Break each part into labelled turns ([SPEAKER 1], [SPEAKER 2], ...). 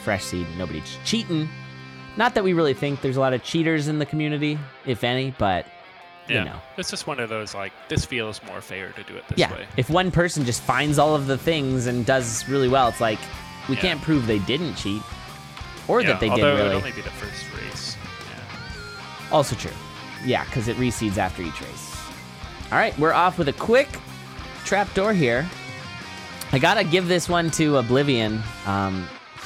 [SPEAKER 1] fresh seed. Nobody's cheating. Not that we really think there's a lot of cheaters in the community, if any, but you know.
[SPEAKER 2] It's just one of those, like, this feels more fair to do it this way.
[SPEAKER 1] If one person just finds all of the things and does really well, it's like, we can't prove they didn't cheat. Or that they did really.
[SPEAKER 2] Although it would only be the first race. Yeah.
[SPEAKER 1] Also true. Yeah, because it reseeds after each race. All right, we're off with a quick trapdoor here. I gotta give this one to Oblivion.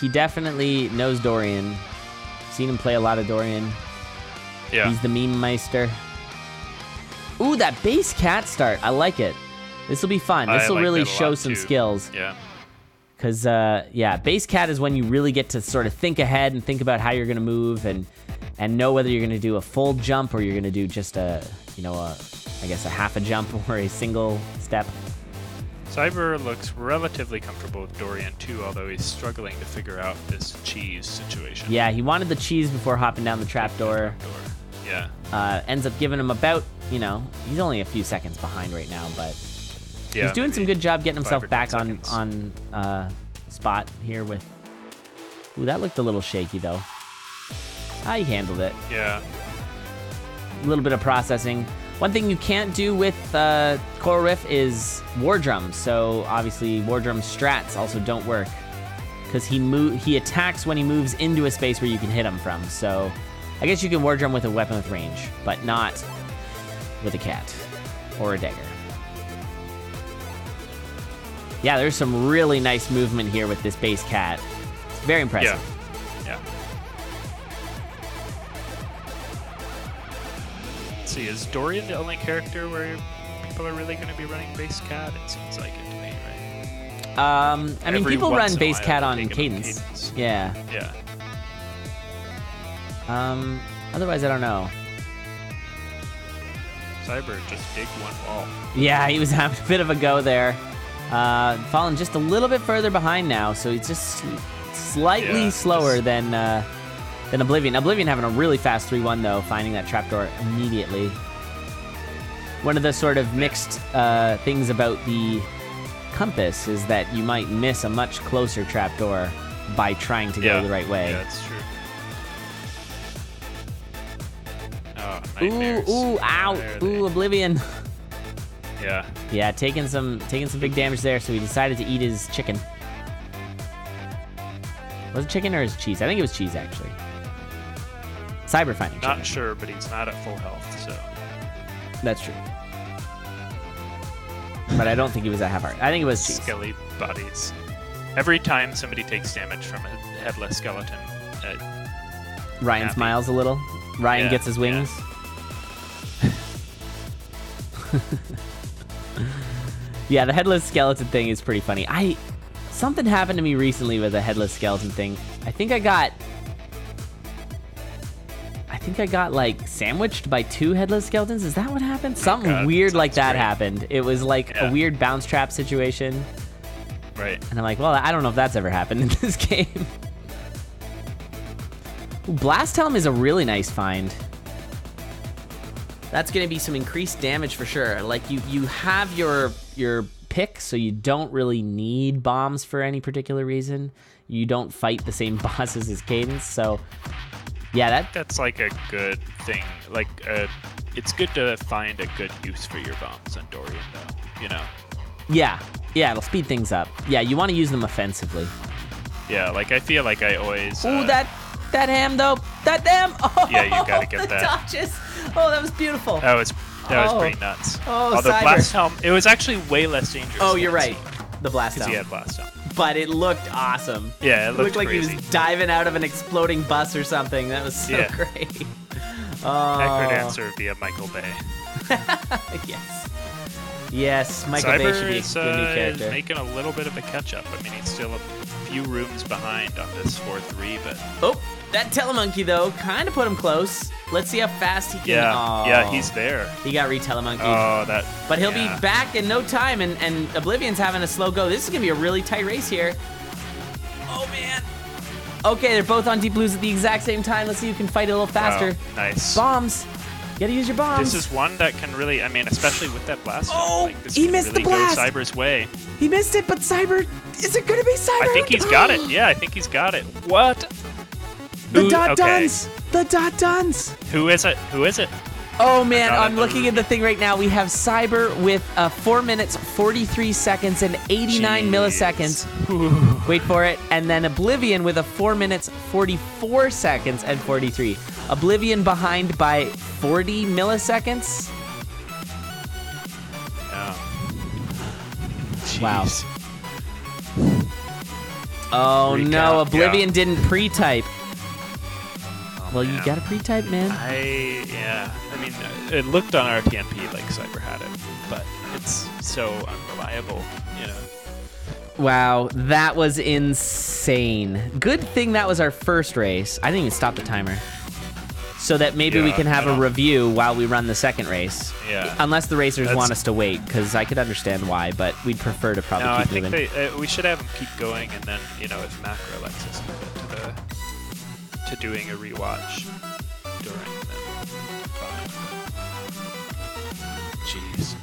[SPEAKER 1] He definitely knows Dorian. Seen him play a lot of Dorian.
[SPEAKER 2] Yeah.
[SPEAKER 1] He's the meme meister. Ooh, that base cat start. I like it. This will be fun. This will really show some skills.
[SPEAKER 2] Yeah.
[SPEAKER 1] Because, base cat is when you really get to sort of think ahead and think about how you're going to move and know whether you're going to do a full jump or you're going to do just a half a jump or a single step.
[SPEAKER 2] Cyber looks relatively comfortable with Dorian too, although he's struggling to figure out this cheese situation.
[SPEAKER 1] Yeah, he wanted the cheese before hopping down the trapdoor.
[SPEAKER 2] Yeah.
[SPEAKER 1] Ends up giving him about, he's only a few seconds behind right now, but he's doing some good job getting himself back on spot here with... Ooh, that looked a little shaky, though. He handled it.
[SPEAKER 2] Yeah.
[SPEAKER 1] A little bit of processing. One thing you can't do with Coral Riff is War Drums, so obviously War Drum's strats also don't work, because he attacks when he moves into a space where you can hit him from, so I guess you can War Drum with a weapon with range, but not with a cat or a dagger. Yeah, there's some really nice movement here with this base cat. It's very impressive.
[SPEAKER 2] Yeah. Let's see, is Dorian the only character where people are really going to be running base cat? It seems like it to me, right?
[SPEAKER 1] I mean, people run base cat on Cadence. Yeah.
[SPEAKER 2] Yeah.
[SPEAKER 1] Otherwise, I don't know.
[SPEAKER 2] Cyber just digged one wall.
[SPEAKER 1] Yeah, he was having a bit of a go there. Falling just a little bit further behind now, so he's just slightly slower than Oblivion. Oblivion having a really fast 3-1, though, finding that trapdoor immediately. One of the sort of mixed things about the compass is that you might miss a much closer trapdoor by trying to go the right way.
[SPEAKER 2] Yeah, that's true. Oh, nightmares.
[SPEAKER 1] Ooh, ow. Ooh, Oblivion.
[SPEAKER 2] Yeah.
[SPEAKER 1] Yeah, taking some big damage there, so he decided to eat his chicken. Was it chicken or his cheese? I think it was cheese, actually. Cyber finding chicken.
[SPEAKER 2] Not sure, but he's not at full health, so.
[SPEAKER 1] That's true. But I don't think he was at half heart. I think it was cheese.
[SPEAKER 2] Skelly bodies. Every time somebody takes damage from a headless skeleton,
[SPEAKER 1] Ryan smiles a little. Ryan gets his wings. Yeah, the headless skeleton thing is pretty funny. Something happened to me recently with a headless skeleton thing. I think I got like sandwiched by 2 headless skeletons. Is that what happened? Something weird like that happened. It was like a weird bounce trap situation.
[SPEAKER 2] Right.
[SPEAKER 1] And I'm like, well, I don't know if that's ever happened in this game. Ooh, Blast Helm is a really nice find. That's going to be some increased damage for sure. Like, you have your pick, so you don't really need bombs for any particular reason. You don't fight the same bosses as Cadence, so yeah,
[SPEAKER 2] that's like a good thing. Like, it's good to find a good use for your bombs on Dorian, though. You know.
[SPEAKER 1] Yeah, it'll speed things up. Yeah, you want to use them offensively.
[SPEAKER 2] Yeah, like I feel like I always.
[SPEAKER 1] Ooh, that ham though. That ham. Oh,
[SPEAKER 2] yeah, you gotta get
[SPEAKER 1] the
[SPEAKER 2] that.
[SPEAKER 1] Dodges. Oh, that was beautiful.
[SPEAKER 2] That was pretty nuts.
[SPEAKER 1] Oh,
[SPEAKER 2] although
[SPEAKER 1] Cyber.
[SPEAKER 2] Blast Helm, it was actually way less dangerous.
[SPEAKER 1] Oh, you're right. The Blast Helm.
[SPEAKER 2] Because he had Blast Helm.
[SPEAKER 1] But it looked awesome.
[SPEAKER 2] Yeah, it looked
[SPEAKER 1] like
[SPEAKER 2] crazy.
[SPEAKER 1] he was diving out of an exploding bus or something. That was so great.
[SPEAKER 2] Necrodancer via Michael Bay.
[SPEAKER 1] Yes, Michael Bay should be a new character.
[SPEAKER 2] Is making a little bit of a catch-up. I mean, he's still a few rooms behind on this 4-3, but...
[SPEAKER 1] Oh, that Telemonkey, though, kind of put him close. Let's see how fast he can...
[SPEAKER 2] Yeah, he's there.
[SPEAKER 1] He got re-Telemonkeyed.
[SPEAKER 2] Oh, that...
[SPEAKER 1] But he'll be back in no time, and Oblivion's having a slow go. This is going to be a really tight race here. Oh, man. Okay, they're both on deep blues at the exact same time. Let's see who can fight a little faster.
[SPEAKER 2] Wow, nice.
[SPEAKER 1] Bombs. You gotta use your bombs.
[SPEAKER 2] This is one that can really, I mean, especially with that blast.
[SPEAKER 1] Oh,
[SPEAKER 2] like, this
[SPEAKER 1] he
[SPEAKER 2] can
[SPEAKER 1] missed
[SPEAKER 2] really
[SPEAKER 1] the blast.
[SPEAKER 2] Go Cyber's way.
[SPEAKER 1] He missed it, but Cyber, is it gonna be Cyber?
[SPEAKER 2] I think he's got it. Yeah, I think he's got it. What?
[SPEAKER 1] The dot duns. The dot duns.
[SPEAKER 2] Who is it? Who is it?
[SPEAKER 1] Oh man, I'm looking at the thing right now. We have Cyber with 4 minutes, 43 seconds, and 89 milliseconds. Wait for it. And then Oblivion with 4 minutes, 44 seconds, and 43. Oblivion behind by 40 milliseconds.
[SPEAKER 2] Oh.
[SPEAKER 1] Wow. Oh
[SPEAKER 2] Recap,
[SPEAKER 1] no, Oblivion
[SPEAKER 2] yeah.
[SPEAKER 1] didn't pre-type. Well,
[SPEAKER 2] man.
[SPEAKER 1] you gotta pre-type, man.
[SPEAKER 2] Yeah. I mean, it looked on RTMP like Cyber had it, but it's so unreliable, you know.
[SPEAKER 1] Wow, that was insane. Good thing that was our first race. I didn't even stop the timer. So that maybe we can have a review while we run the second race.
[SPEAKER 2] Yeah.
[SPEAKER 1] Unless the racers want us to wait, because I could understand why, but we'd prefer to probably keep moving.
[SPEAKER 2] I think we should have them keep going, and then, you know, if Macro lets us move it to doing a rewatch during the fine. Jeez.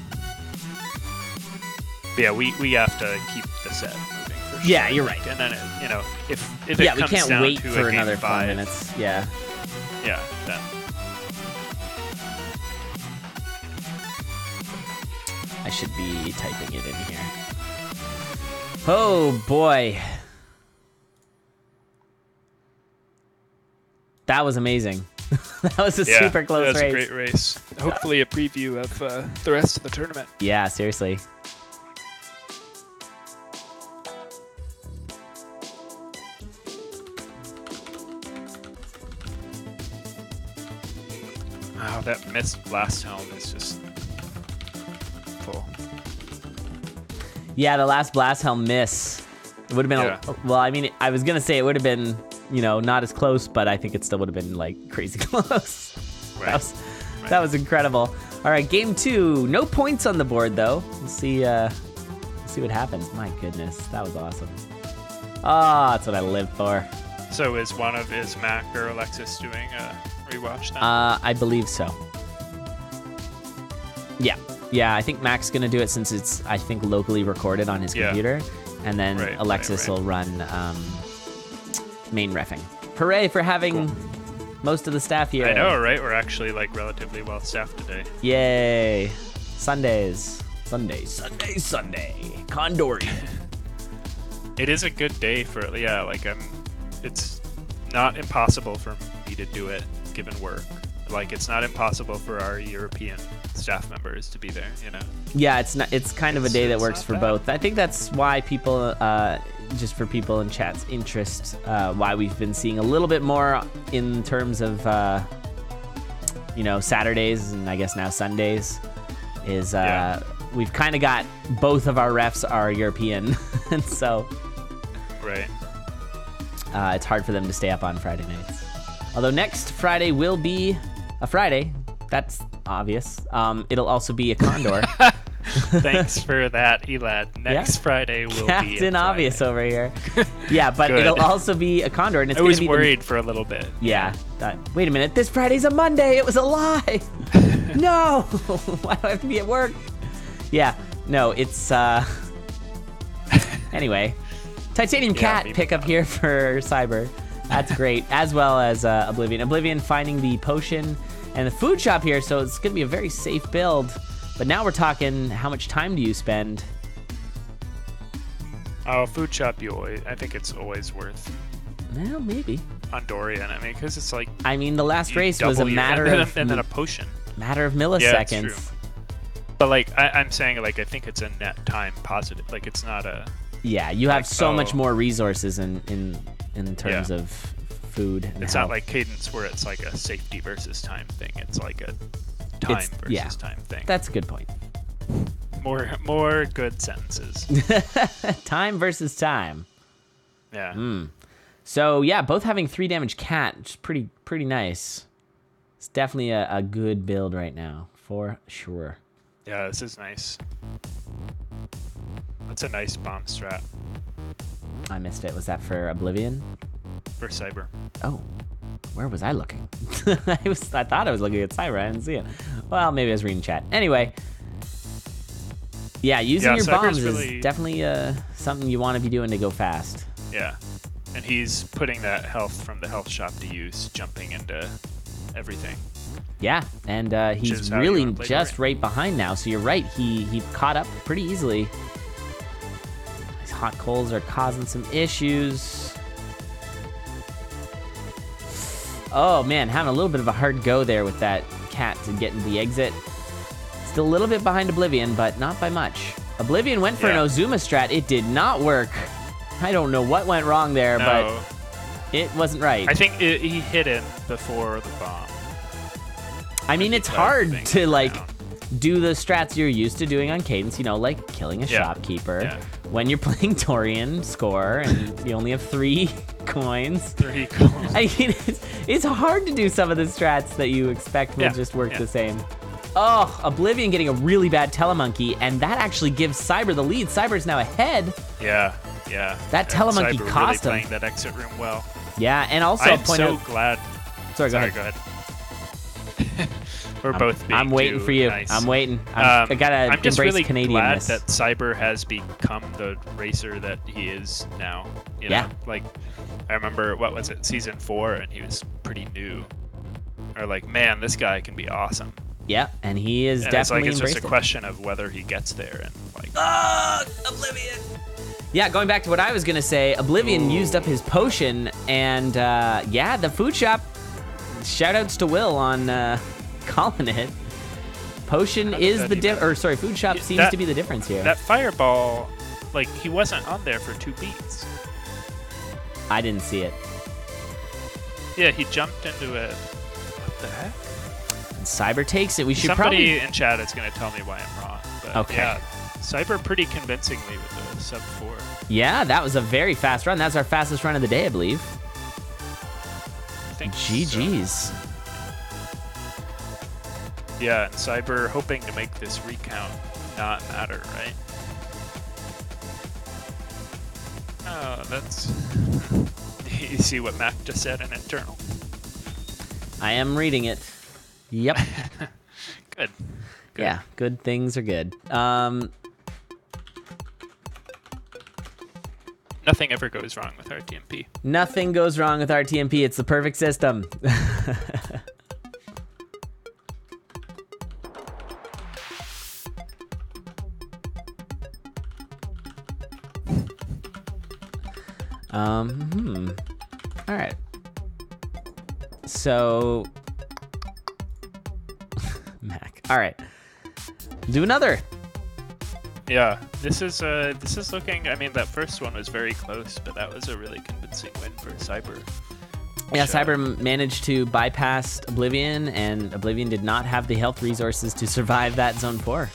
[SPEAKER 2] But yeah, we have to keep the set moving for sure.
[SPEAKER 1] Yeah, you're right.
[SPEAKER 2] And then, you know, if it comes
[SPEAKER 1] we can't
[SPEAKER 2] down
[SPEAKER 1] wait
[SPEAKER 2] to
[SPEAKER 1] for
[SPEAKER 2] a game
[SPEAKER 1] another 4
[SPEAKER 2] 5,
[SPEAKER 1] minutes. Yeah.
[SPEAKER 2] Yeah, then.
[SPEAKER 1] I should be typing it in here. Oh boy. That was amazing. That was a super close race.
[SPEAKER 2] That was a great race. Hopefully a preview of the rest of the tournament.
[SPEAKER 1] Yeah, seriously.
[SPEAKER 2] Wow, that missed blast helm is just full.
[SPEAKER 1] Yeah, the last blast helm miss. It would have been, well, I mean, I was going to say it would have been, you know, not as close, but I think it still would have been, like, crazy close.
[SPEAKER 2] Right.
[SPEAKER 1] That was incredible. All right, game 2. No points on the board, though. We'll see what happens. My goodness, that was awesome. Oh, that's what I live for.
[SPEAKER 2] So is Mac or Alexis doing a rewatch then?
[SPEAKER 1] I believe so. Yeah, I think Mac's going to do it since it's, I think, locally recorded on his computer. And then Alexis will run main reffing. Hooray for having most of the staff here.
[SPEAKER 2] I know, right? We're actually, like, relatively well staffed today.
[SPEAKER 1] Yay. Sundays. Sunday. CoNDorian.
[SPEAKER 2] It is a good day for, like, it's not impossible for me to do it, given work. Like, it's not impossible for our European staff members to be there, you know?
[SPEAKER 1] Yeah, it's kind of a day that works for both. I think that's why people, just for people in chat's interest, why we've been seeing a little bit more in terms of, you know, Saturdays and I guess now Sundays, is we've kind of got both of our refs are European, and so it's hard for them to stay up on Friday nights. Although next Friday will be a Friday, that's obvious. It'll also be a Condor.
[SPEAKER 2] Thanks for that, Elad. Next Friday will be
[SPEAKER 1] Captain Obvious over here. Yeah, but it'll also be a Condor, and it's going to be.
[SPEAKER 2] I was worried for a little bit.
[SPEAKER 1] Yeah. Wait a minute. This Friday's a Monday. It was a lie. No. Why do I have to be at work? Yeah. No, it's. Anyway, Titanium Cat pickup here for Cyber. That's great, as well as Oblivion. Oblivion finding the potion and the food shop here, so it's going to be a very safe build. But now we're talking, how much time do you spend?
[SPEAKER 2] Oh, food shop, I think it's always worth.
[SPEAKER 1] Well, maybe.
[SPEAKER 2] On Dorian, I mean, because it's like.
[SPEAKER 1] I mean, the last race was a matter of.
[SPEAKER 2] And then a potion.
[SPEAKER 1] Matter of milliseconds. Yeah, it's true.
[SPEAKER 2] But like, I'm saying, like, I think it's a net time positive. Like, it's not a.
[SPEAKER 1] Yeah, you have so much more resources in terms of food. And
[SPEAKER 2] it's not like Cadence where it's like a safety versus time thing. It's like a time versus time thing.
[SPEAKER 1] That's a good point.
[SPEAKER 2] More good sentences.
[SPEAKER 1] Time versus time.
[SPEAKER 2] Yeah.
[SPEAKER 1] So yeah, both having 3 damage cat, which is pretty nice. It's definitely a good build right now, for sure.
[SPEAKER 2] Yeah, this is nice. That's a nice bomb strat.
[SPEAKER 1] I missed it. Was that for Oblivion?
[SPEAKER 2] For Cyber.
[SPEAKER 1] Oh. Where was I looking? I thought I was looking at Cyber. I didn't see it. Well, maybe I was reading chat. Anyway. Yeah, using your bombs is definitely something you want to be doing to go fast.
[SPEAKER 2] Yeah. And he's putting that health from the health shop to use, jumping into everything.
[SPEAKER 1] Yeah, and he's really just right behind now. So you're right. He caught up pretty easily. These hot coals are causing some issues. Oh, man, having a little bit of a hard go there with that cat to get into the exit. Still a little bit behind Oblivion, but not by much. Oblivion went for an Ozuma strat. It did not work. I don't know what went wrong there, but it wasn't right.
[SPEAKER 2] I think he hit him before the bomb.
[SPEAKER 1] I mean, it's hard to, like, do the strats you're used to doing on Cadence, you know, like killing a shopkeeper. When you're playing Torian, score, and you only have 3 coins.
[SPEAKER 2] 3 coins.
[SPEAKER 1] I mean, it's hard to do some of the strats that you expect will just work the same. Oh, Oblivion getting a really bad Telemonkey, and that actually gives Cyber the lead. Cyber's now ahead.
[SPEAKER 2] Yeah.
[SPEAKER 1] That Telemonkey
[SPEAKER 2] Cyber
[SPEAKER 1] cost
[SPEAKER 2] really
[SPEAKER 1] him.
[SPEAKER 2] playing that exit room well.
[SPEAKER 1] Yeah, and also
[SPEAKER 2] I'm so glad.
[SPEAKER 1] Sorry, go ahead.
[SPEAKER 2] We're both being
[SPEAKER 1] I'm waiting for you.
[SPEAKER 2] Nice.
[SPEAKER 1] I'm waiting. I gotta
[SPEAKER 2] I'm just
[SPEAKER 1] embrace
[SPEAKER 2] really glad
[SPEAKER 1] Canadianness.
[SPEAKER 2] that Cyber has become the racer that he is now. You know? Like, I remember, what was it, season 4, and he was pretty new. Or like, man, this guy can be awesome.
[SPEAKER 1] Yeah, and he is definitely
[SPEAKER 2] it's just a
[SPEAKER 1] embraced it.
[SPEAKER 2] question of whether he gets there and like.
[SPEAKER 1] Oblivion. Yeah, going back to what I was gonna say, Oblivion used up his potion, and the food shop. Shoutouts to Will on calling it. Potion is the food shop seems to be the difference here.
[SPEAKER 2] That fireball, like, he wasn't on there for 2 beats.
[SPEAKER 1] I didn't see it.
[SPEAKER 2] Yeah, he jumped into it. What the heck?
[SPEAKER 1] And Cyber takes it. We should
[SPEAKER 2] Somebody in chat is going to tell me why I'm wrong. But
[SPEAKER 1] Okay.
[SPEAKER 2] Yeah, Cyber pretty convincingly with the sub 4.
[SPEAKER 1] Yeah, that was a very fast run. That's our fastest run of the day, I believe.
[SPEAKER 2] I think
[SPEAKER 1] GG's.
[SPEAKER 2] So. Yeah, and Cyber hoping to make this recount not matter, right? Oh, that's... You see what Mac just said in internal?
[SPEAKER 1] I am reading it. Yep.
[SPEAKER 2] Good.
[SPEAKER 1] Yeah, good things are good.
[SPEAKER 2] Nothing ever goes wrong with RTMP.
[SPEAKER 1] Nothing goes wrong with RTMP. It's the perfect system. All right. So, Mac. All right. Do another.
[SPEAKER 2] Yeah, this is looking. I mean, that first one was very close, but that was a really convincing win for Cyber.
[SPEAKER 1] Yeah, Cyber managed to bypass Oblivion, and Oblivion did not have the health resources to survive that Zone 4.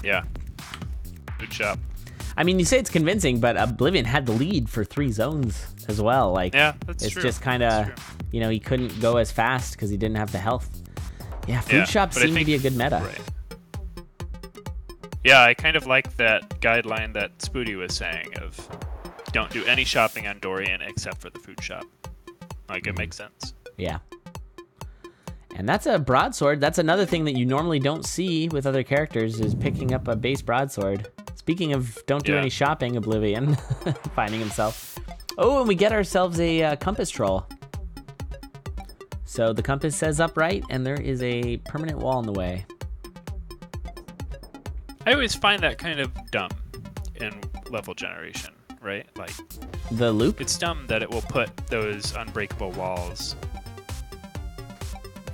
[SPEAKER 2] Yeah. Good job.
[SPEAKER 1] I mean, you say it's convincing, but Oblivion had the lead for 3 zones as well. Like,
[SPEAKER 2] yeah, that's
[SPEAKER 1] it's
[SPEAKER 2] true.
[SPEAKER 1] just kind of, you know, he couldn't go as fast because he didn't have the health. Yeah, food shops seem to be a good meta.
[SPEAKER 2] Right. Yeah, I kind of like that guideline that Spoody was saying of don't do any shopping on Dorian except for the food shop. Like, it makes sense.
[SPEAKER 1] Yeah. And that's a broadsword. That's another thing that you normally don't see with other characters is picking up a base broadsword. Speaking of don't do any shopping, Oblivion finding himself. Oh, and we get ourselves a compass troll. So the compass says upright, and there is a permanent wall in the way.
[SPEAKER 2] I always find that kind of dumb in level generation, right? Like,
[SPEAKER 1] the loop?
[SPEAKER 2] It's dumb that it will put those unbreakable walls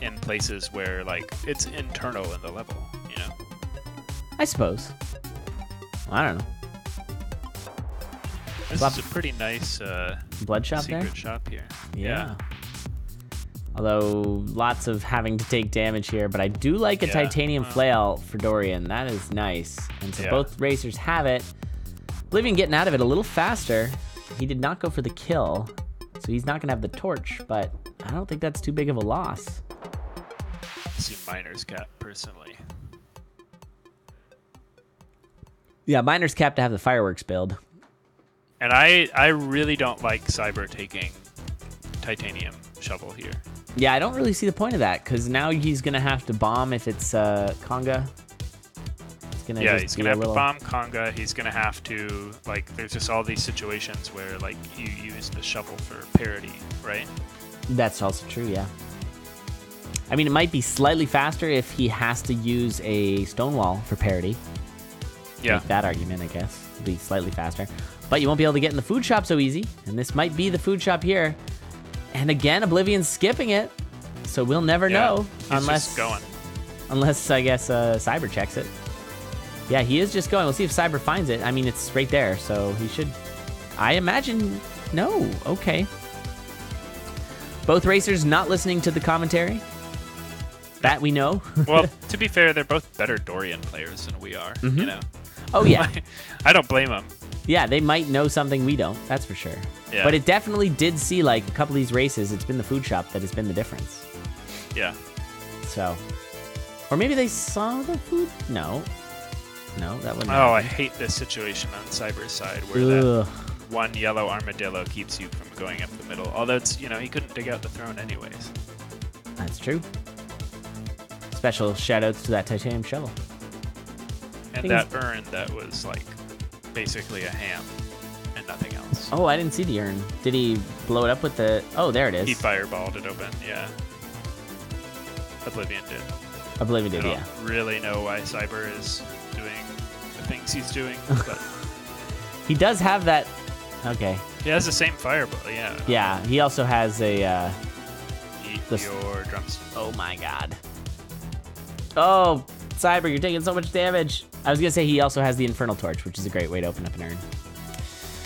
[SPEAKER 2] in places where, like, it's internal in the level, you know?
[SPEAKER 1] I suppose. I don't know.
[SPEAKER 2] This is a pretty nice
[SPEAKER 1] blood shop
[SPEAKER 2] secret
[SPEAKER 1] there?
[SPEAKER 2] shop here.
[SPEAKER 1] Yeah. Although, lots of having to take damage here, but I do like a titanium flail for Dorian. That is nice. And so both racers have it. Oblivion getting out of it a little faster. He did not go for the kill, so he's not going to have the torch, but I don't think that's too big of a loss.
[SPEAKER 2] I see Miner's Cap, personally.
[SPEAKER 1] Yeah, Miner's Cap to have the fireworks build.
[SPEAKER 2] And I really don't like Cyber taking titanium shovel here.
[SPEAKER 1] Yeah, I don't really see the point of that, because now he's going to have to bomb if it's Conga.
[SPEAKER 2] He's gonna have to bomb Conga. He's gonna have to, like, there's just all these situations where, like, you use the shovel for parity, right?
[SPEAKER 1] That's also true, yeah. I mean, it might be slightly faster if he has to use a stone wall for parity.
[SPEAKER 2] Yeah.
[SPEAKER 1] Make that argument, I guess. It'll be slightly faster. But you won't be able to get in the food shop so easy, and this might be the food shop here. And again, Oblivion's skipping it, so we'll never know.
[SPEAKER 2] He's just going.
[SPEAKER 1] Unless, I guess, Cyber checks it. Yeah, he is just going. We'll see if Cyber finds it. I mean, it's right there, so he should... I imagine... No. Okay. Both racers not listening to the commentary. That we know.
[SPEAKER 2] Well, to be fair, they're both better Dorian players than we are, you know?
[SPEAKER 1] Oh, yeah.
[SPEAKER 2] I don't blame them.
[SPEAKER 1] Yeah, they might know something we don't. That's for sure.
[SPEAKER 2] Yeah.
[SPEAKER 1] But it definitely did see, like, a couple of these races, it's been the food shop that has been the difference.
[SPEAKER 2] Yeah.
[SPEAKER 1] So... Or maybe they saw the food? No. No, that wouldn't
[SPEAKER 2] Oh,
[SPEAKER 1] happen.
[SPEAKER 2] I hate this situation on Cyber's side where that one yellow armadillo keeps you from going up the middle. Although it's, you know, he couldn't dig out the throne anyways.
[SPEAKER 1] That's true. Special shoutouts to that titanium shovel.
[SPEAKER 2] And that urn that was, like, basically a ham and nothing else.
[SPEAKER 1] Oh, I didn't see the urn. Did he blow it up with the... Oh, there it is.
[SPEAKER 2] He fireballed it open, yeah. Oblivion did.
[SPEAKER 1] Oblivion did,
[SPEAKER 2] I
[SPEAKER 1] yeah.
[SPEAKER 2] don't really know why Cyber is doing the things he's doing, but...
[SPEAKER 1] He does have that... Okay.
[SPEAKER 2] He has the same fireball, yeah.
[SPEAKER 1] Yeah, he also has a...
[SPEAKER 2] Eat your drumstick.
[SPEAKER 1] Oh my god. Oh, Cyber, you're taking so much damage. I was going to say he also has the Infernal Torch, which is a great way to open up an urn.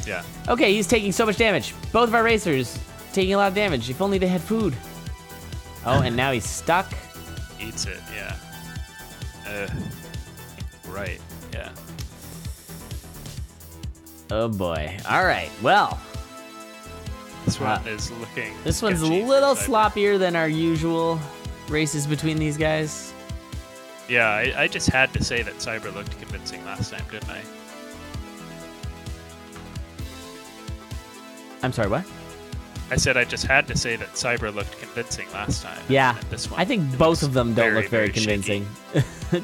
[SPEAKER 2] Yeah.
[SPEAKER 1] Okay, he's taking so much damage. Both of our racers taking a lot of damage. If only they had food. Oh, and now he's stuck.
[SPEAKER 2] Eats it, yeah. Right, yeah.
[SPEAKER 1] Oh boy. All right, well.
[SPEAKER 2] This one is looking...
[SPEAKER 1] This one's a
[SPEAKER 2] sketchy
[SPEAKER 1] little
[SPEAKER 2] for Cyber.
[SPEAKER 1] sloppier than our usual races between these guys.
[SPEAKER 2] Yeah, I just had to say that Cyber looked convincing last time, didn't I?
[SPEAKER 1] I'm sorry, what?
[SPEAKER 2] I said I just had to say that Cyber looked convincing last time.
[SPEAKER 1] Yeah,
[SPEAKER 2] and this one,
[SPEAKER 1] I think
[SPEAKER 2] it
[SPEAKER 1] both
[SPEAKER 2] looks
[SPEAKER 1] of them don't look very
[SPEAKER 2] shaky.
[SPEAKER 1] convincing,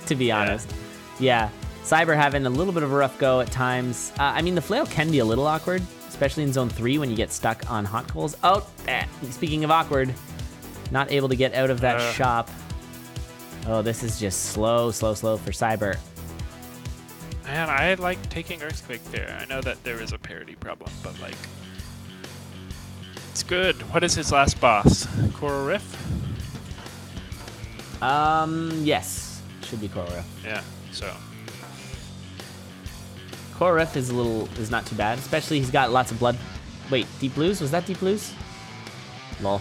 [SPEAKER 1] to be honest. Yeah, Cyber having a little bit of a rough go at times. I mean, the flail can be a little awkward, especially in Zone 3 when you get stuck on hot coals. Oh, speaking of awkward, not able to get out of that shop. Oh, this is just slow for Cyber.
[SPEAKER 2] Man, I like taking Earthquake there. I know that there is a parity problem, but, like, it's good. What is his last boss? Coral Rift?
[SPEAKER 1] Yes. Should be Coral Rift.
[SPEAKER 2] Yeah, so.
[SPEAKER 1] Coral Rift is not too bad, especially he's got lots of blood. Wait, Deep Blues? Was that Deep Blues? Lol.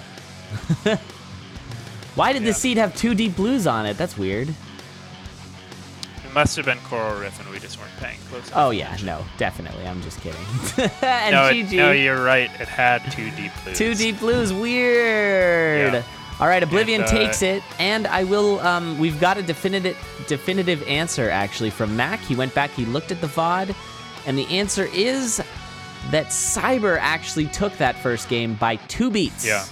[SPEAKER 1] Why did this seed have 2 Deep Blues on it? That's weird.
[SPEAKER 2] It must have been Coral Rift and we just weren't paying close
[SPEAKER 1] Oh
[SPEAKER 2] attention.
[SPEAKER 1] yeah, no, definitely. I'm just kidding. And
[SPEAKER 2] No,
[SPEAKER 1] GG.
[SPEAKER 2] no, you're right. It had 2 Deep Blues.
[SPEAKER 1] 2 Deep Blues, weird.
[SPEAKER 2] Yeah.
[SPEAKER 1] All right, Oblivion
[SPEAKER 2] And,
[SPEAKER 1] takes it, and I will. We've got a definitive answer actually from Mac. He went back, he looked at the VOD, and the answer is that Cyber actually took that first game by 2 beats.
[SPEAKER 2] Yeah.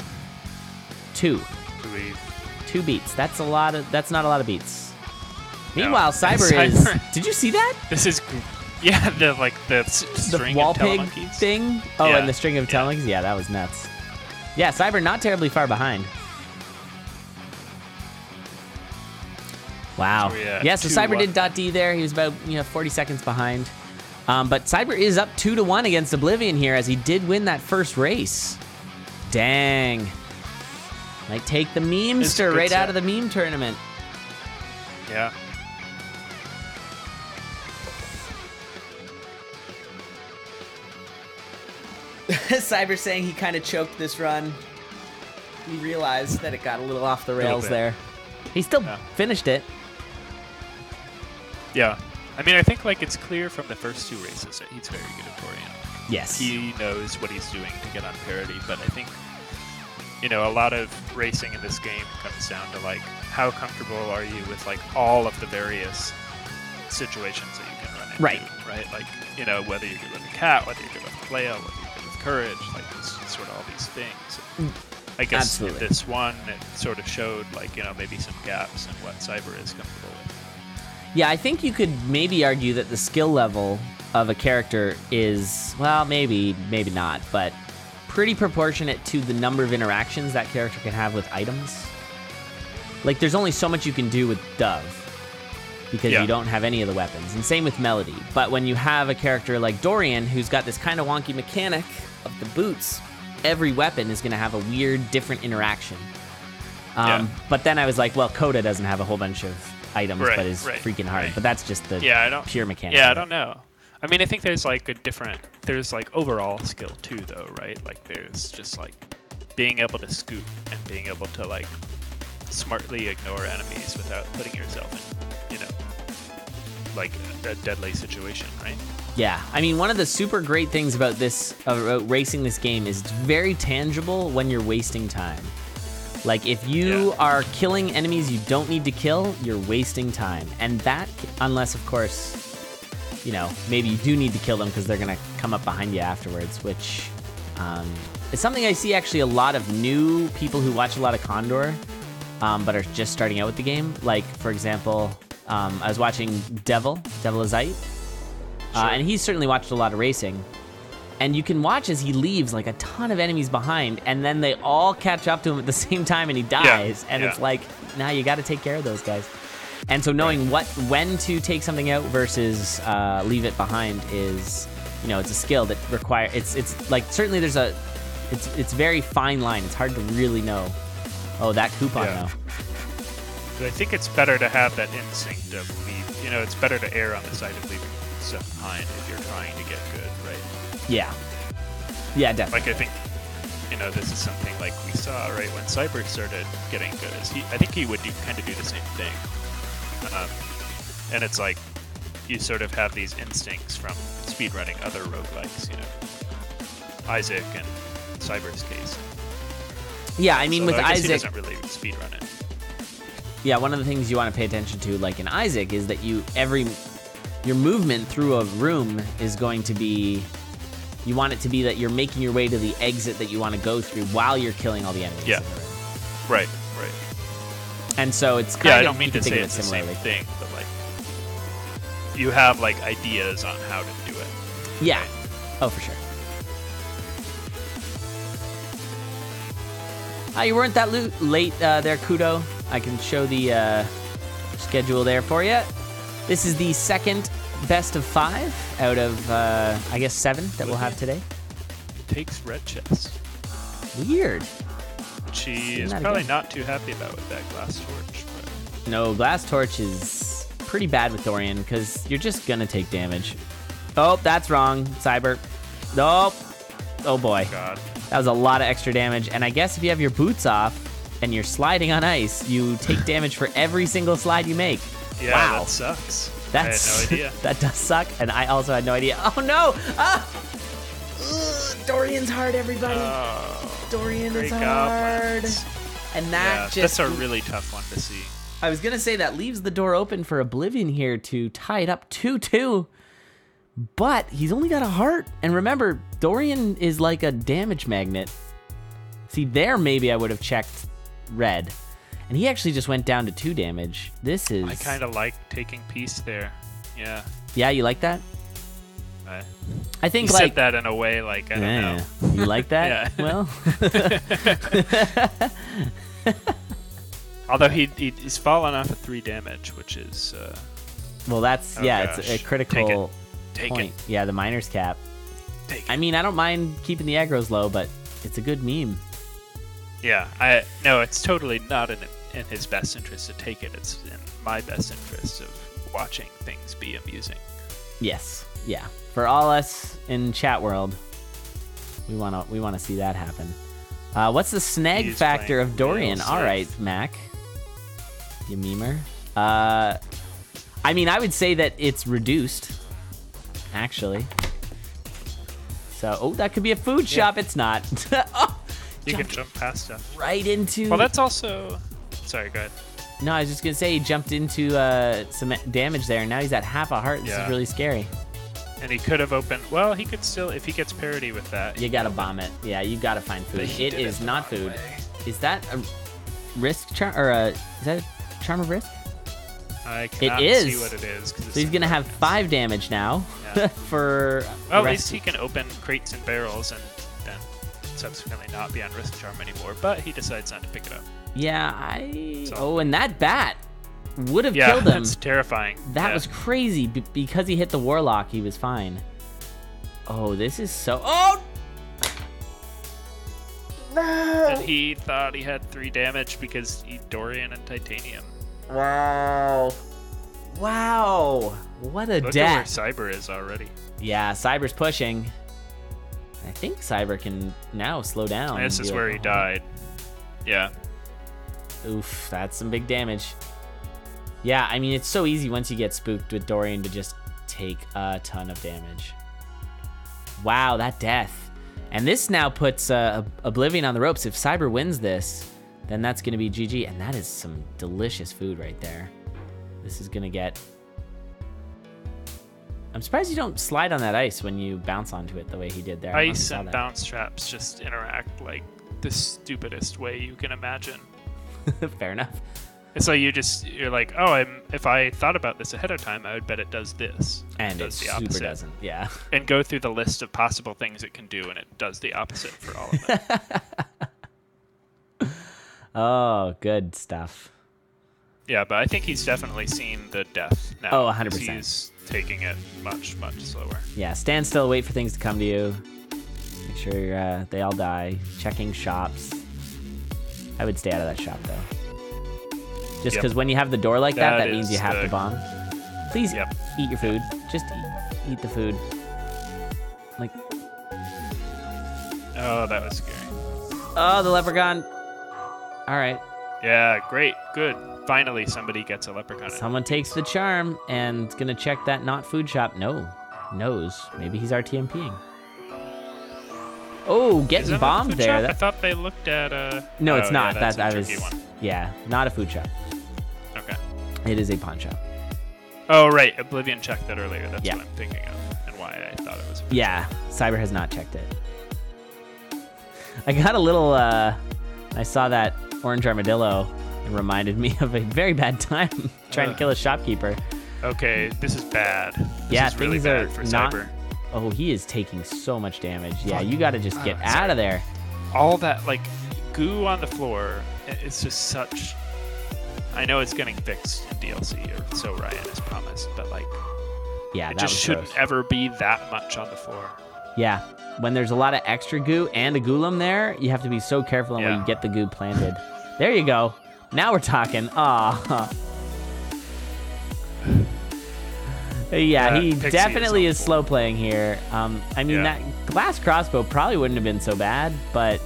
[SPEAKER 1] 2. 2 beats. That's not a lot of beats. Meanwhile, Cyber is. Did you see that?
[SPEAKER 2] This is. Yeah, the string
[SPEAKER 1] wall
[SPEAKER 2] of
[SPEAKER 1] pig
[SPEAKER 2] telemonkeys
[SPEAKER 1] thing. Oh,
[SPEAKER 2] Yeah.
[SPEAKER 1] and the string of telemonkeys. Yeah, that was nuts. Yeah, Cyber not terribly far behind. Wow.
[SPEAKER 2] So, yeah,
[SPEAKER 1] Yeah, so
[SPEAKER 2] 2-1.
[SPEAKER 1] Cyber did .d there. He was about 40 seconds behind. But Cyber is up 2-1 against Oblivion here, as he did win that first race. Dang. Might take the memester right out of the meme tournament.
[SPEAKER 2] Yeah.
[SPEAKER 1] Cyber saying he kind of choked this run. He realized that it got a little off the rails there. He still finished it.
[SPEAKER 2] Yeah. I mean, I think, like, it's clear from the first 2 races that he's very good at Dorian.
[SPEAKER 1] Yes.
[SPEAKER 2] He knows what he's doing to get on parity, but I think, you know, a lot of racing in this game comes down to, like, how comfortable are you with, like, all of the various situations that you can run into.
[SPEAKER 1] Right.
[SPEAKER 2] Right? Like, you know, whether you're good with a cat, whether you're good with a flail, whether you're good with courage, like sort of all these things. I guess
[SPEAKER 1] Absolutely.
[SPEAKER 2] in this one, it sort of showed like, maybe some gaps in what Cyber is comfortable with.
[SPEAKER 1] Yeah, I think you could maybe argue that the skill level of a character is, well, maybe not, but pretty proportionate to the number of interactions that character can have with items. Like, there's only so much you can do with Dove because you don't have any of the weapons, and same with Melody. But when you have a character like Dorian, who's got this kind of wonky mechanic of the boots, every weapon is going to have a weird, different interaction. But then I was like, well, Coda doesn't have a whole bunch of items, but is freaking hard. But that's just the pure mechanic.
[SPEAKER 2] Yeah, I don't know. I mean, I think there's like there's like overall skill too, though, right? Like there's just like being able to scoop and being able to like smartly ignore enemies without putting yourself in, like a deadly situation, right?
[SPEAKER 1] Yeah, I mean, one of the super great things about racing this game is it's very tangible when you're wasting time. Like, if you are killing enemies you don't need to kill, you're wasting time. And that, unless, of course, maybe you do need to kill them because they're going to come up behind you afterwards, which is something I see actually a lot of new people who watch a lot of Condor, but are just starting out with the game. Like, for example, I was watching Devil Azite, and he's certainly watched a lot of racing. And you can watch as he leaves like a ton of enemies behind, and then they all catch up to him at the same time, and he dies. It's like, now you got to take care of those guys. And so knowing when to take something out versus leave it behind is, it's a skill that it's like, certainly it's very fine line. It's hard to really know. Oh, that coupon though.
[SPEAKER 2] But I think it's better to have that instinct of leave. It's better to err on the side of leaving stuff behind if you're trying to get good, right?
[SPEAKER 1] Yeah. Yeah, definitely.
[SPEAKER 2] Like, I think, this is something like we saw, right, when Cyber started getting good. I think he would kind of do the same thing. And it's like, you sort of have these instincts from speedrunning other roguelikes, Isaac and Cyber's case.
[SPEAKER 1] Yeah, I mean, with Isaac,
[SPEAKER 2] he doesn't really speedrun it.
[SPEAKER 1] Yeah, one of the things you want to pay attention to, like in Isaac, is that your movement through a room is going to be, you want it to be that you're making your way to the exit that you want to go through while you're killing all the enemies.
[SPEAKER 2] Yeah, right.
[SPEAKER 1] And so it's kind of,
[SPEAKER 2] I don't mean to say it's the same thing, but like, you have like ideas on how to do it.
[SPEAKER 1] Yeah. Right? Oh, for sure. You weren't that late there, Kudo. I can show the schedule there for you. This is the second best of 5 out of, I guess, 7 that we'll have today.
[SPEAKER 2] Takes red chest.
[SPEAKER 1] Weird.
[SPEAKER 2] She is probably not too happy about with that glass torch. But...
[SPEAKER 1] No, glass torch is pretty bad with Dorian because you're just going to take damage. Oh, that's wrong, Cyber. Nope. Oh, boy.
[SPEAKER 2] God.
[SPEAKER 1] That was a lot of extra damage. And I guess if you have your boots off and you're sliding on ice, you take damage for every single slide you make.
[SPEAKER 2] Yeah,
[SPEAKER 1] wow.
[SPEAKER 2] That sucks.
[SPEAKER 1] I
[SPEAKER 2] had no idea.
[SPEAKER 1] That does suck, and I also had no idea. Oh, no! Ah! Ugh, Dorian's hard, everybody. Dorian is hard.
[SPEAKER 2] Goblins.
[SPEAKER 1] And that
[SPEAKER 2] that's a really tough one to see.
[SPEAKER 1] I was going to say that leaves the door open for Oblivion here to tie it up 2-2. But he's only got a heart. And remember, Dorian is like a damage magnet. See, there maybe I would have checked red. And he actually just went down to 2 damage. This is...
[SPEAKER 2] I kind of like taking peace there. Yeah.
[SPEAKER 1] Yeah, you like that? I think
[SPEAKER 2] you
[SPEAKER 1] like...
[SPEAKER 2] said that in a way like, I don't know.
[SPEAKER 1] You like that?
[SPEAKER 2] Yeah.
[SPEAKER 1] Well...
[SPEAKER 2] Although he's fallen off at 3 damage, which is...
[SPEAKER 1] well, that's...
[SPEAKER 2] gosh.
[SPEAKER 1] It's a critical
[SPEAKER 2] Take
[SPEAKER 1] point.
[SPEAKER 2] it.
[SPEAKER 1] Yeah, the miner's cap.
[SPEAKER 2] Take it.
[SPEAKER 1] I mean, I don't mind keeping the aggro's low, but it's a good meme.
[SPEAKER 2] Yeah, no, it's totally not in his best interest to take it. It's in my best interest of watching things be amusing.
[SPEAKER 1] Yes, yeah. For all us in chat world, we wanna see that happen. What's the snag factor of Dorian? All right, Mac, you memer. I mean, I would say that it's reduced, actually. So, oh, that could be a food shop. It's not. Oh,
[SPEAKER 2] you can jump past stuff.
[SPEAKER 1] Right into...
[SPEAKER 2] Well, that's also... Sorry, go ahead.
[SPEAKER 1] No, I was just going to say he jumped into some damage there, and now he's at half a heart. This is really scary.
[SPEAKER 2] And he could have opened. Well, he could still, if he gets parity with that.
[SPEAKER 1] You gotta bomb it. Yeah, you gotta find food. It is not food. Is that a risk charm or is that a charm of risk?
[SPEAKER 2] I cannot
[SPEAKER 1] it is.
[SPEAKER 2] see what it is.
[SPEAKER 1] So he's gonna have 5 damage now for.
[SPEAKER 2] Well, at least he can open crates and barrels and then subsequently not be on risk charm anymore. But he decides not to pick it up.
[SPEAKER 1] Yeah, and that bat would have
[SPEAKER 2] yeah,
[SPEAKER 1] killed him.
[SPEAKER 2] That's terrifying.
[SPEAKER 1] That was crazy. Because he hit the warlock, he was fine. Oh, this is so. Oh. No!
[SPEAKER 2] And he thought he had 3 damage because he Dorian and Titanium.
[SPEAKER 1] Wow. Wow. What a
[SPEAKER 2] Look
[SPEAKER 1] death.
[SPEAKER 2] at where Cyber is already.
[SPEAKER 1] Yeah, Cyber's pushing. I think Cyber can now slow down.
[SPEAKER 2] This is where he died. Yeah.
[SPEAKER 1] Oof, that's some big damage. Yeah, I mean, it's so easy once you get spooked with Dorian to just take a ton of damage. Wow, that death. And this now puts Oblivion on the ropes. If Cyber wins this, then that's going to be GG. And that is some delicious food right there. This is going to get... I'm surprised you don't slide on that ice when you bounce onto it the way he did there.
[SPEAKER 2] Ice and bounce traps just interact like the stupidest way you can imagine.
[SPEAKER 1] Fair enough.
[SPEAKER 2] It's like you're like, oh, if I thought about this ahead of time, I would bet it does this.
[SPEAKER 1] And it
[SPEAKER 2] the
[SPEAKER 1] super
[SPEAKER 2] opposite.
[SPEAKER 1] doesn't, yeah.
[SPEAKER 2] And go through the list of possible things it can do, and it does the opposite for all of them.
[SPEAKER 1] Oh, good stuff.
[SPEAKER 2] Yeah, but I think he's definitely seen the death now.
[SPEAKER 1] Oh, 100%.
[SPEAKER 2] He's taking it much, much slower.
[SPEAKER 1] Yeah, stand still, wait for things to come to you. Make sure they all die. Checking shops. I would stay out of that shop, though. Just because when you have the door like that means you have to bomb. Please eat your food. Just eat the food. Like.
[SPEAKER 2] Oh, that was scary.
[SPEAKER 1] Oh, the leprechaun. All right.
[SPEAKER 2] Yeah, great, good. Finally, somebody gets a leprechaun.
[SPEAKER 1] Someone takes the charm and is gonna check that not food shop. No, knows. Maybe he's RTMPing. Oh, getting bombed there.
[SPEAKER 2] I thought they looked at
[SPEAKER 1] No, it's not.
[SPEAKER 2] Yeah,
[SPEAKER 1] that was.
[SPEAKER 2] One.
[SPEAKER 1] Yeah, not a food shop.
[SPEAKER 2] Okay.
[SPEAKER 1] It is a pawn shop.
[SPEAKER 2] Oh, right. Oblivion checked that earlier. That's
[SPEAKER 1] Yeah.
[SPEAKER 2] what I'm thinking of, and why I thought it was.
[SPEAKER 1] Yeah, Cyber has not checked it. I got a little. I saw that orange armadillo. It reminded me of a very bad time trying to kill a shopkeeper.
[SPEAKER 2] Okay, this is bad. This is really
[SPEAKER 1] things
[SPEAKER 2] bad
[SPEAKER 1] are
[SPEAKER 2] for
[SPEAKER 1] not.
[SPEAKER 2] Cyber.
[SPEAKER 1] Oh, he is taking so much damage. Yeah, you got to just get out of there.
[SPEAKER 2] All that like goo on the floor. It's just such. I know it's getting fixed in DLC, or so Ryan has promised, but like,
[SPEAKER 1] yeah,
[SPEAKER 2] it just shouldn't ever be that much on the floor.
[SPEAKER 1] Yeah, when there's a lot of extra goo and a golem there, you have to be so careful on where you get the goo planted. There you go. Now we're talking. Aw. Yeah, he definitely is slow playing here. I mean, that glass crossbow probably wouldn't have been so bad, but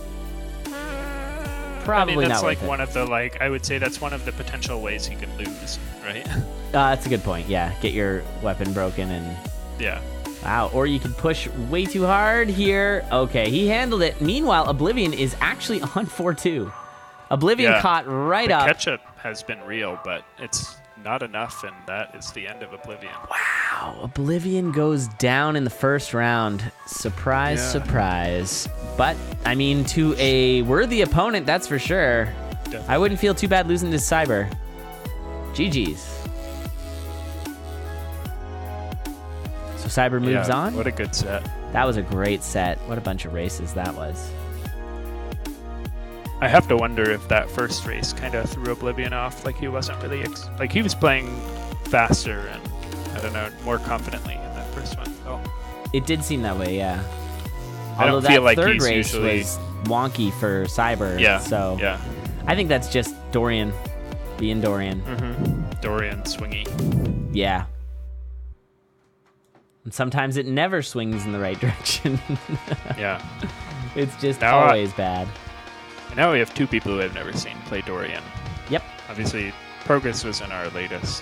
[SPEAKER 1] probably
[SPEAKER 2] that's
[SPEAKER 1] not
[SPEAKER 2] like
[SPEAKER 1] worth it.
[SPEAKER 2] one of the I would say that's one of the potential ways he could lose, right?
[SPEAKER 1] That's a good point. Yeah, get your weapon broken and.
[SPEAKER 2] Yeah.
[SPEAKER 1] Wow, or you can push way too hard here. Okay, he handled it. Meanwhile, Oblivion is actually on 4-2. Oblivion caught right up.
[SPEAKER 2] The catch-up has been real, but it's not enough, and that is the end of Oblivion.
[SPEAKER 1] Wow, Oblivion goes down in the first round. Surprise, surprise. But, I mean, to a worthy opponent, that's for sure. Definitely. I wouldn't feel too bad losing to Cyber. GG's. So Cyber moves on.
[SPEAKER 2] What a good set.
[SPEAKER 1] That was a great set. What a bunch of races that was.
[SPEAKER 2] I have to wonder if that first race kind of threw Oblivion off. Like he wasn't really like he was playing faster and I don't know, more confidently in that first one. Oh.
[SPEAKER 1] It did seem that way, yeah.
[SPEAKER 2] Although
[SPEAKER 1] that
[SPEAKER 2] feel like
[SPEAKER 1] third
[SPEAKER 2] he's
[SPEAKER 1] race
[SPEAKER 2] usually...
[SPEAKER 1] was wonky for Cyber.
[SPEAKER 2] Yeah.
[SPEAKER 1] So
[SPEAKER 2] yeah.
[SPEAKER 1] I think that's just Dorian being Dorian.
[SPEAKER 2] Mm-hmm. Dorian swingy.
[SPEAKER 1] Yeah. And sometimes it never swings in the right direction.
[SPEAKER 2] Yeah.
[SPEAKER 1] It's just always bad.
[SPEAKER 2] Now we have 2 people who I've never seen play Dorian.
[SPEAKER 1] Yep.
[SPEAKER 2] Obviously, Progress was in our latest